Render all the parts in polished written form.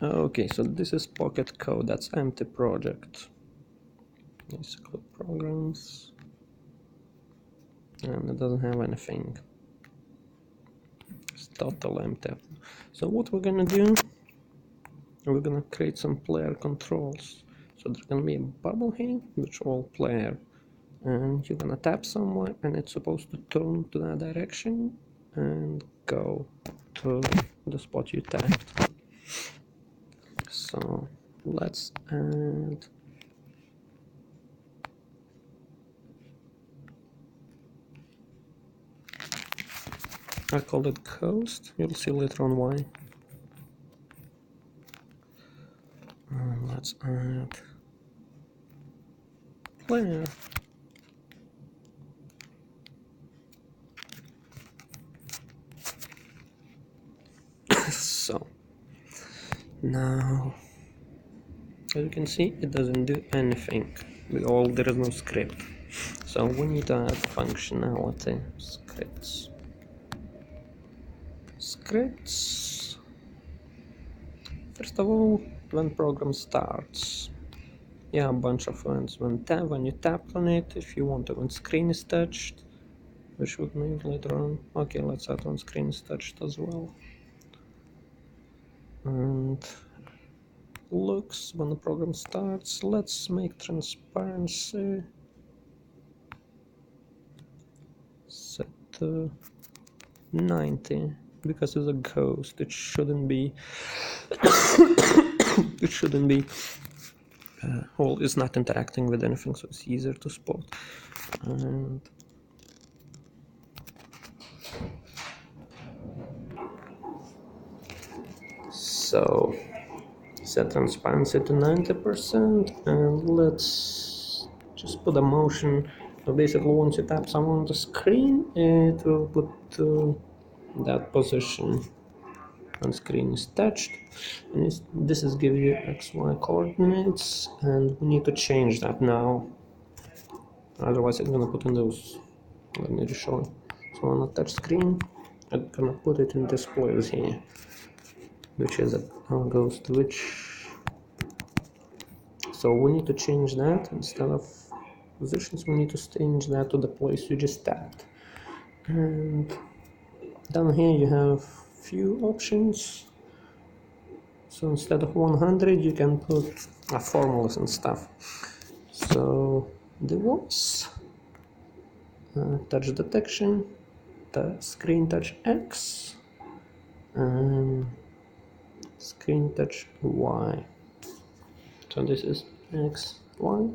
Okay, so this is Pocket Code, that's empty project. These code programs, and it doesn't have anything. It's total empty. So what we're gonna do, we're gonna create some player controls. So there's gonna be a bubble here, which all player, and you're gonna tap somewhere, and it's supposed to turn to that direction and go to the spot you tapped. So let's add I call it coast. You'll see later on why. Let's add player. So now, as you can see, it doesn't do anything. There is no script. So we need to add functionality. Scripts. First of all, when program starts, yeah, a bunch of events. When you tap on it, if you want to, when screen is touched, which we can use later on. Okay, let's add when screen is touched as well. And looks when the program starts. Let's make transparency set to 90 because it's a ghost. It shouldn't be. It shouldn't be. Well, it's not interacting with anything, so it's easier to spot. And so set transparency to 90%, and let's just put a motion. So basically, once you tap someone on the screen, it will put that position when screen is touched, and this is give you XY coordinates, and we need to change that now. Otherwise, it's gonna put in those. Let me just show you. So on the touch screen, I'm gonna put it in displays here, which is a ghost, which. So we need to change that. Instead of positions, we need to change that to the place you just tapped. And down here you have few options. So instead of 100, you can put formulas and stuff. So device, touch detection, the screen touch X, and screen touch Y. So this is X, Y.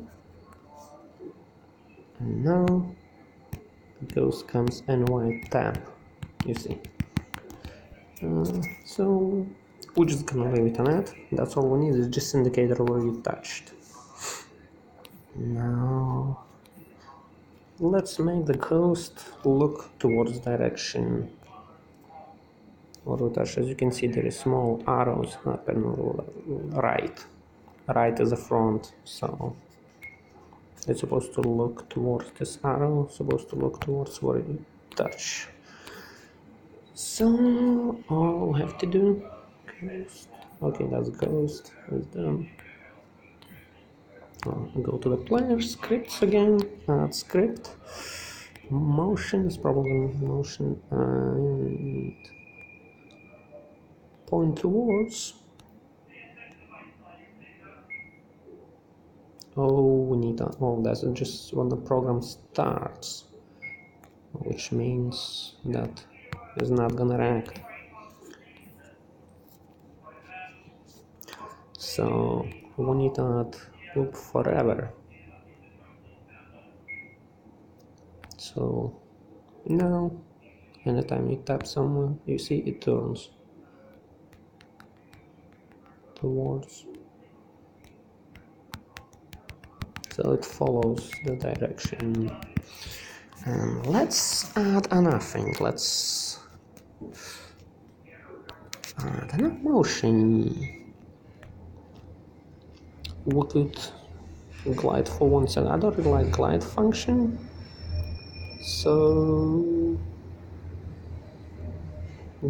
And now ghost comes NY tap, you see. So we're just gonna leave it on that. That's all we need, is just indicator where you touched. Now let's make the ghost look towards direction where we touch. As you can see, there is small arrows up and right. Right is the front, so it's supposed to look towards this arrow, supposed to look towards where you touch. So all I have to do, ghost. Okay, that's ghost, is done. Go to the player, scripts again, add script. Motion is probably motion, and point towards. Oh, we need that. Oh, that's just when the program starts, which means that it's not gonna react. So we need that loop forever. So now, anytime you tap somewhere, you see it turns towards. So it follows the direction. And let's add another thing. Let's add an motion. We could glide for one second. I don't really like glide function. So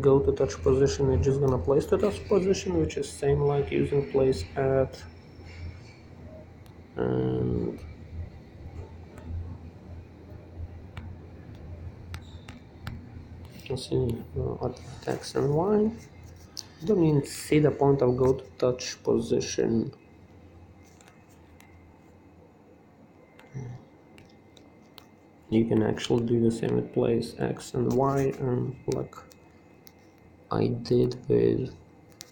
go to touch position, we're just gonna place to touch position, which is same like using place at, and let's see, at X and Y. Don't even see the point of go to touch position. You can actually do the same with place X and Y, and like I did with,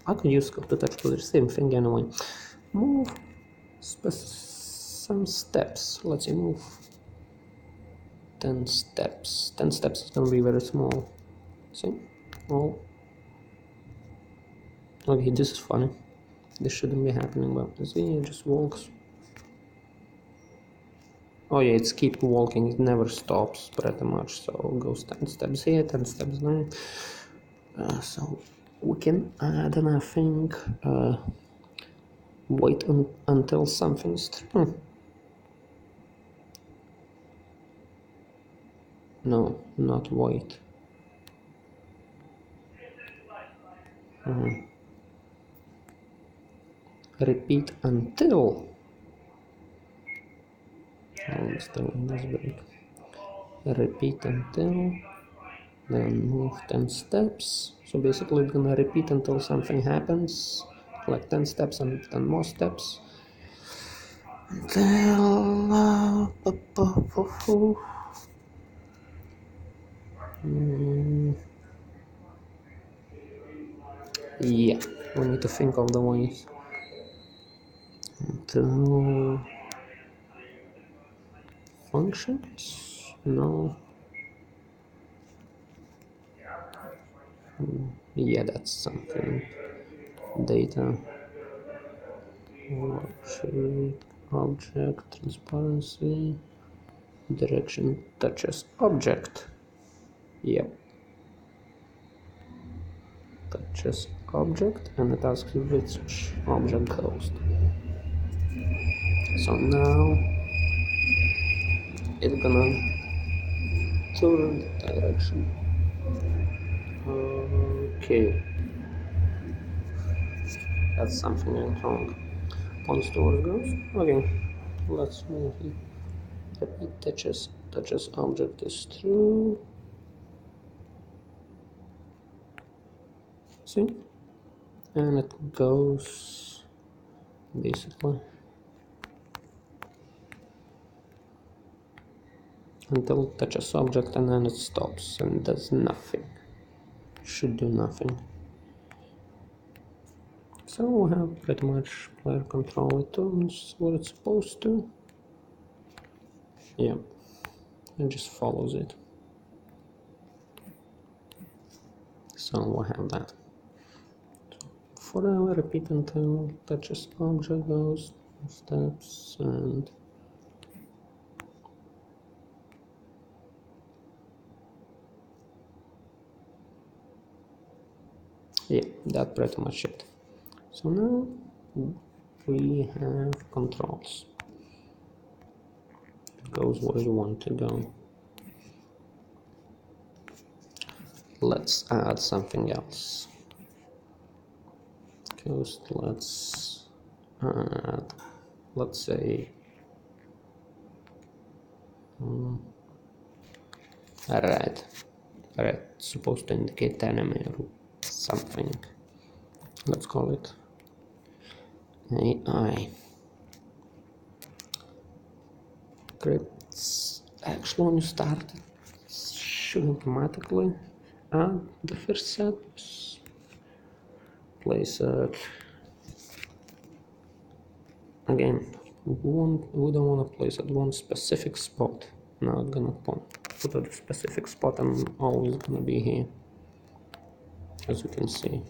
I could use go to touch position, same thing anyway. Move some steps. Let's see, move 10 steps. 10 steps is gonna be very small. See? Oh. Okay, this is funny. This shouldn't be happening, but see, it just walks. Oh yeah, it's keep walking, it never stops pretty much, so it goes 10 steps here, 10 steps there. So we can add, and I think, wait until something's true. No, not wait. Repeat until. Oh, still in this break. Repeat until, then move 10 steps. So basically it's gonna repeat until something happens, like 10 steps and 10 more steps. Until yeah, we need to think of the ways. Until functions? No. Yeah, that's something. Data, worksheet, object, transparency, direction touches object. Yep. Touches object, and it asks you which object goes. So now it's gonna turn the direction. Okay. That's something wrong. Once towards goes. Okay. Let's move it. Repeat touches object is true. See? And it goes basically until it touches object, and then it stops and does nothing. Should do nothing. So we have pretty much player control returns what it's supposed to. Yeah, it just follows it. So we have that. Forever repeat until touches object goes steps, and yeah, that's pretty much it. So now we have controls. It goes where you want to go. Let's add something else. Let's add, let's say, red. Red supposed to indicate enemy or something. Let's call it AI. Scripts. Actually, when you start, it should automatically add the first steps. Place it. Again, we don't want to place at one specific spot. Now I'm gonna put at a specific spot and always gonna be here, as you can see.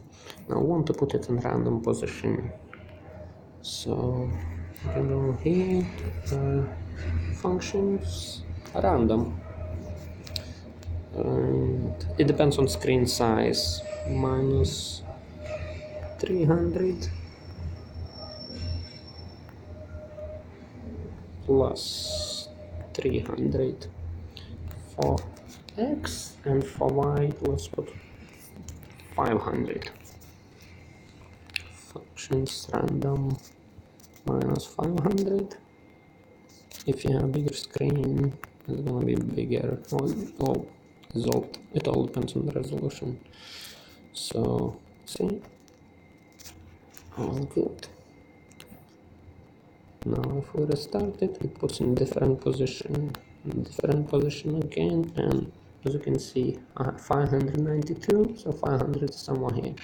Now I want to put it in random position. So I can go here, functions, random. And it depends on screen size. Minus 300 plus 300 for X, and for Y let's put 500. Functions random minus 500. If you have a bigger screen, it's gonna be bigger. Oh, it all depends on the resolution. So, see, all good. Now if we restart it, it puts in different position again, and as you can see, I have 592, so 500 is somewhere here.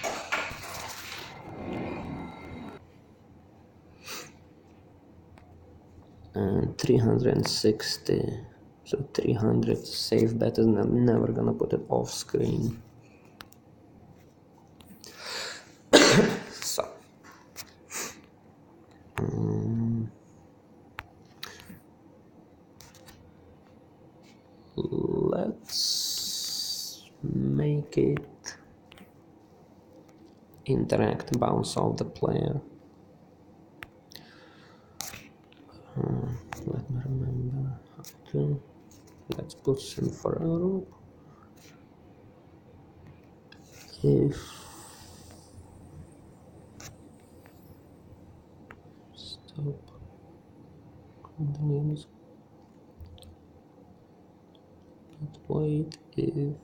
And 360, so 300 safe bet is I'm never gonna put it off screen. So let's make it interact, bounce off the player. Let me remember how to. Let's put some for a loop. If stop continues, but wait, if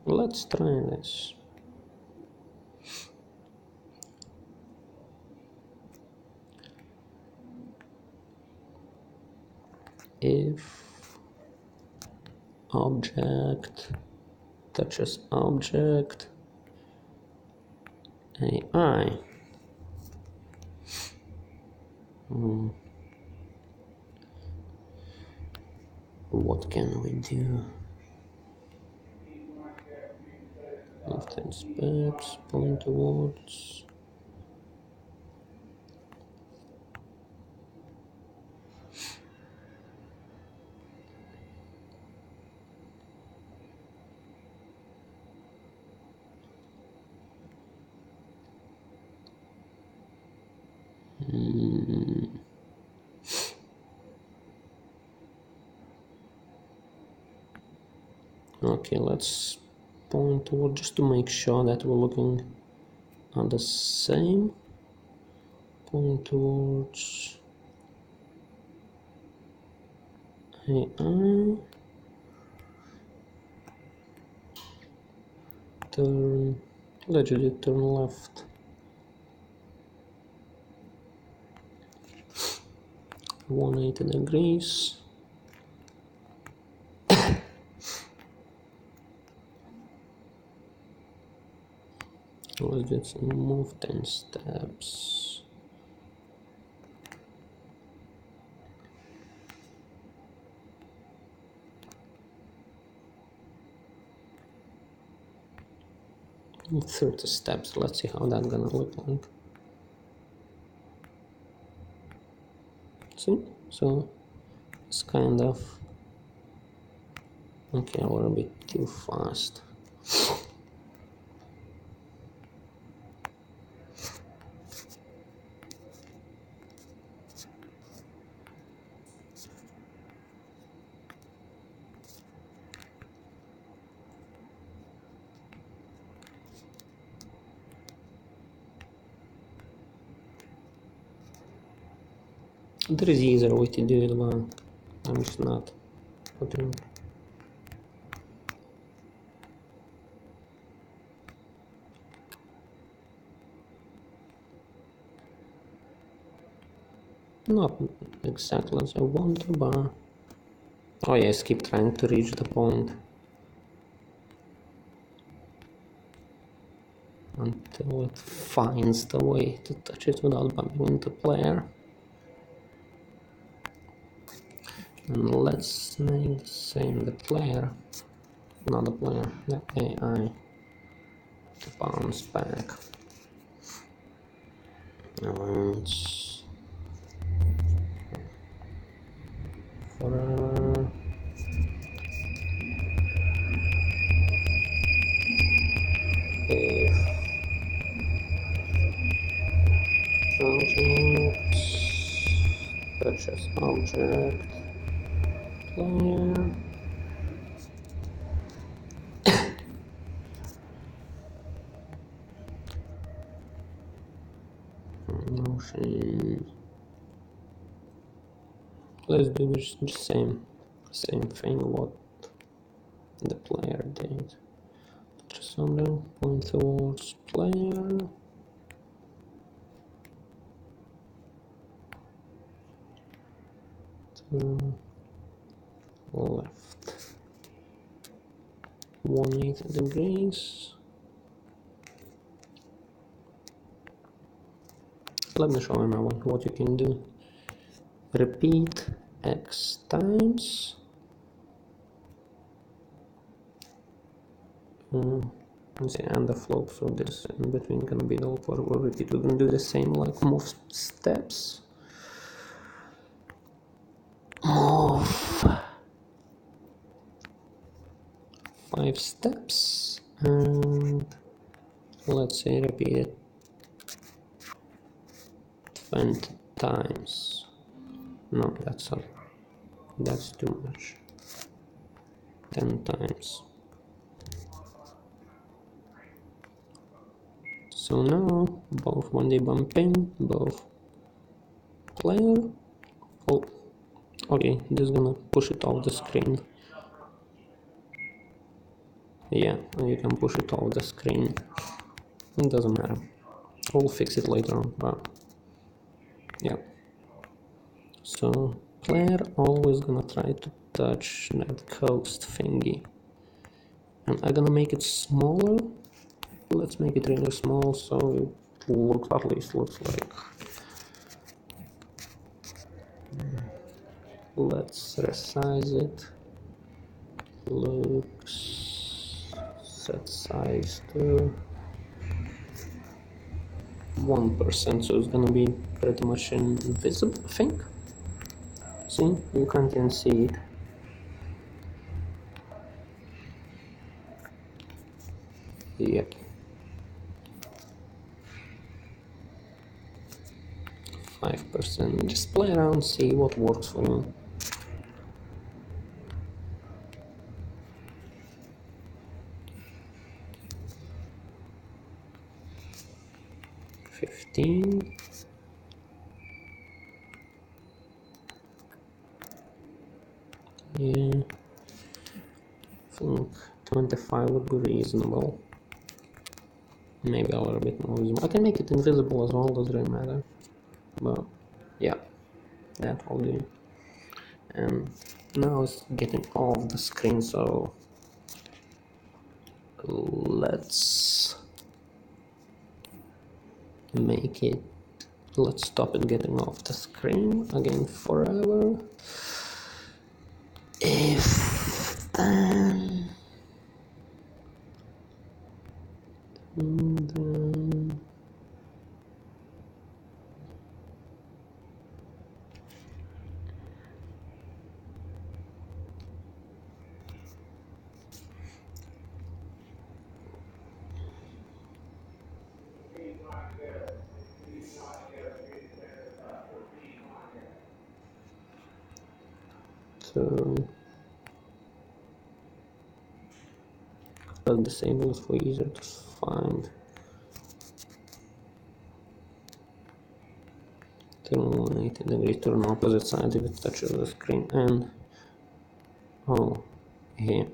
let's try this. If object touches object AI, what can we do? Left hand steps, point towards. Okay, let's point toward just to make sure that we're looking at the same. Point towards AI. Turn. Let's do turn left. 180 degrees. Let's just move 10 steps. And 30 steps. Let's see how that's gonna look like. See? So it's kind of okay, we're a bit too fast. There is easier way to do it, but I'm just not putting. Not exactly as I want to, but oh yes, keep trying to reach the point until it finds the way to touch it without bumping into player. And let's make the same the player, not the player, the AI to bounce back. And for if object touches object player motion. Let's do the same thing what the player did. Just something point towards player. To left 180 degrees. Let me show you now what you can do. Repeat X times. And the flow, so this in between gonna be the for we'll repeat. We're gonna do the same, like move steps. Move 5 steps, and let's say repeat it 20 times. No, that's too much. 10 times. So now both when they bump in, both player. Oh, okay, this is gonna push it off the screen. Yeah, you can push it off the screen. It doesn't matter. We'll fix it later on, but yeah. So player always gonna try to touch that coast thingy. And I'm gonna make it smaller. Let's make it really small so it looks, at least looks like. Let's resize it. Looks, set size to 1%, so it's gonna be pretty much invisible, I think. See, you can't even see it. Yep. 5%. Just play around, see what works for you. $15. Yeah. I think 25 would be reasonable. Maybe a little bit more visible. I can make it invisible as well, doesn't really matter. But yeah, that will do. And now it's getting off the screen, so let's make it, let's stop it getting off the screen again forever. If then so I'll disable it for easier to find. Turn 180 degrees, turn opposite side if it touches the screen, and oh, here,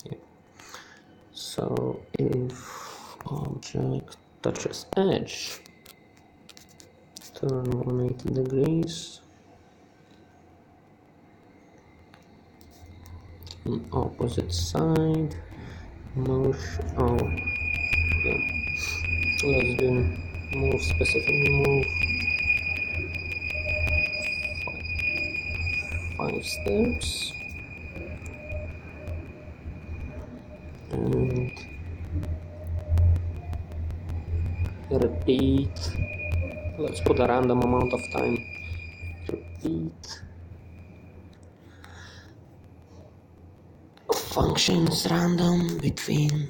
yeah. So if object touches edge, turn 180 degrees, on opposite side, motion, oh, yeah. Let's do move, specifically move 5 steps, and repeat. Let's put a random amount of time. Repeat functions random between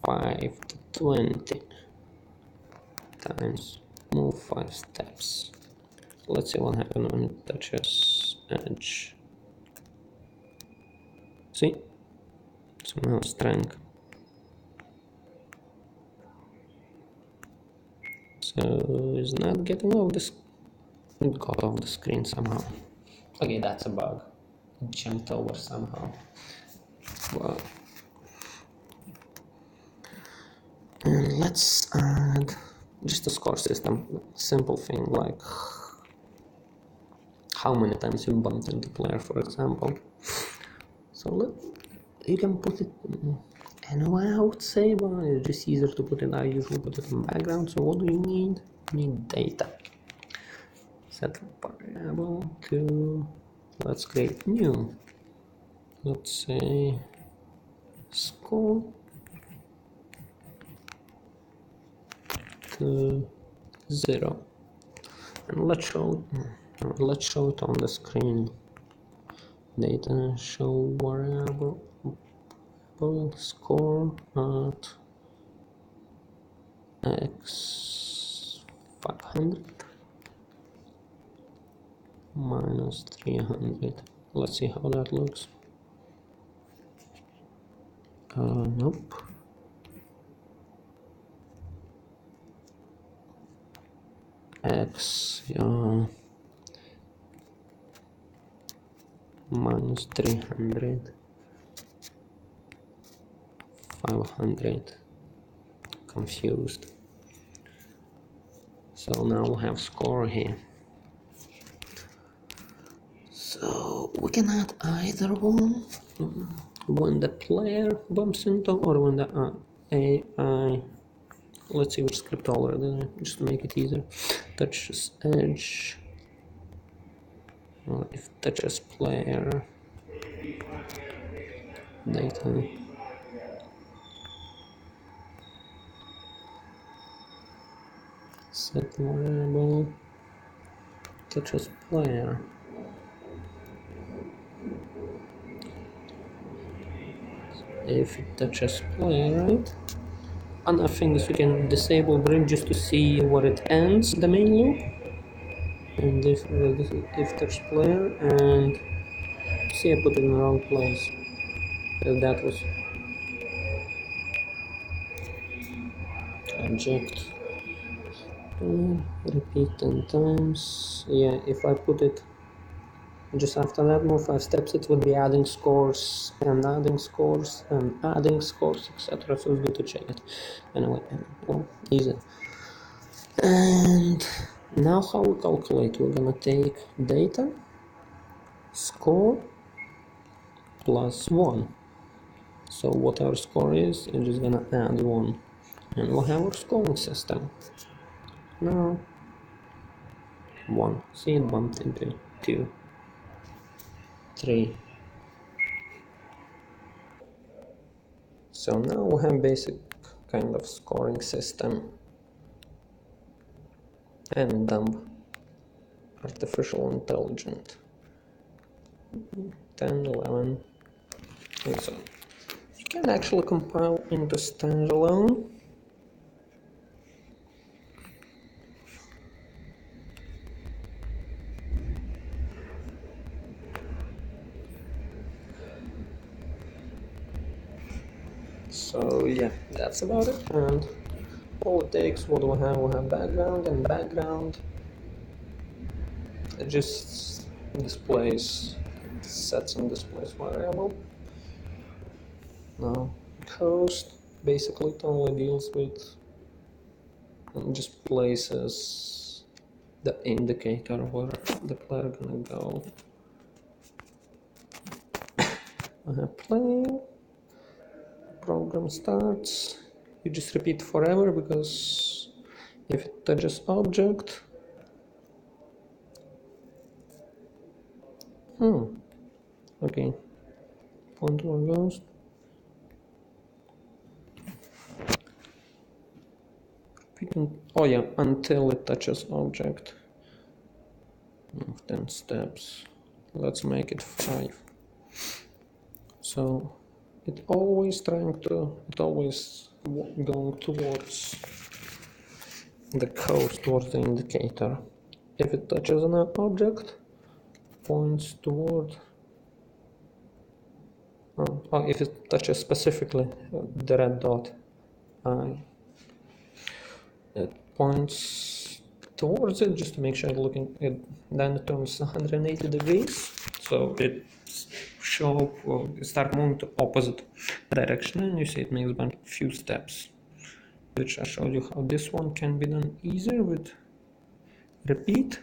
5 to 20 times. Move 5 steps. Let's see what happens when it touches edge. See? So now strength. So it's not getting off this. It got off the screen somehow. Okay, that's a bug. It jumped over somehow. Well, and let's add just a score system. Simple thing like how many times you bumped into player, for example. So you can put it anywhere, I would say, but it's just easier to put it. I usually put it in background. So what do you need? You need data. Set variable to, let's create new. Let's say score to 0, and let's show it on the screen. Data show variable score at x 500 minus 300. Let's see how that looks. Nope. X minus 300, 500. Confused. So now we'll have score here. So we can add either one when the player bumps into or when the AI. Let's see which script already, just to make it easier. Touches edge, or if touches player, data. Set variable, touches player. If it touches player, right? Another thing is you can disable bridge just to see where it ends the main loop. And if touch player, and see I put it in the wrong place. If that was object, repeat 10 times. Yeah, if I put it just after that more 5 steps, it would be adding scores and adding scores and adding scores, etc. So it's good to check it. Anyway, well, easy. And now how we calculate? We're gonna take data, score, plus 1. So what our score is, we're just gonna add 1. And we'll have our scoring system. Now, 1. See, it bumped into 2, 3. So now we have basic kind of scoring system. And dumb artificial intelligent. 10, 11, and so on. You can actually compile into standalone. So yeah, that's about it. And all it takes, what do we have? We have background, and background it just displays, sets and displays variable. Now coast basically it only deals with and just places the indicator where the player gonna go. I have playing, program starts. You just repeat forever because if it touches object, okay, pointer goes. Oh yeah, until it touches object. 10 steps. Let's make it 5. So it always going towards the coast, towards the indicator. If it touches an object, points toward. Oh, if it touches specifically the red dot, it points towards it just to make sure looking at then it turns 180 degrees, so it start moving to opposite direction, and you see it makes a few steps, which I showed you how this one can be done easier with repeat.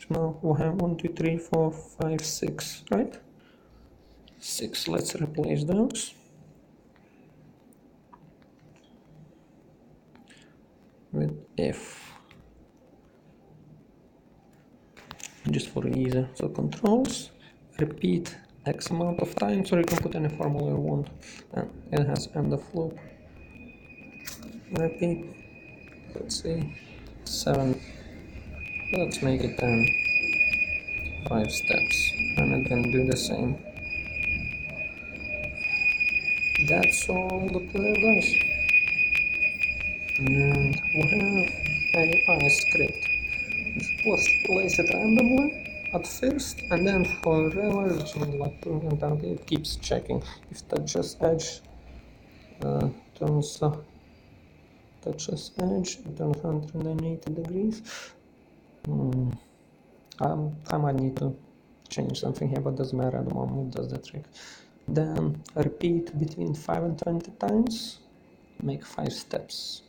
So now we have 1 2 3 4 5 6, right? 6. Let's replace those with F just for easy. So controls, repeat X amount of times, or you can put any formula you want, and it has end of loop. Repeat, let's see, 7. Let's make it 10. 5 steps, and I can do the same. That's all the player does. And we have AI script. Just place it randomly at first, and then forever, which means like it keeps checking. If touches edge, touches edge, it turns 180 degrees. I might need to change something here, but doesn't matter at the moment, it does the trick. Then repeat between 5 and 20 times, make 5 steps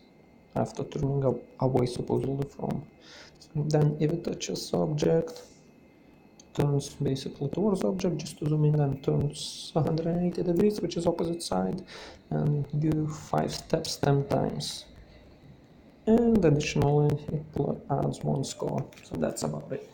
after turning away supposedly from. Then if it touches object, turns basically towards object, just to zoom in, and turns 180 degrees, which is opposite side, and do 5 steps 10 times. And additionally it adds 1 score, so that's about it.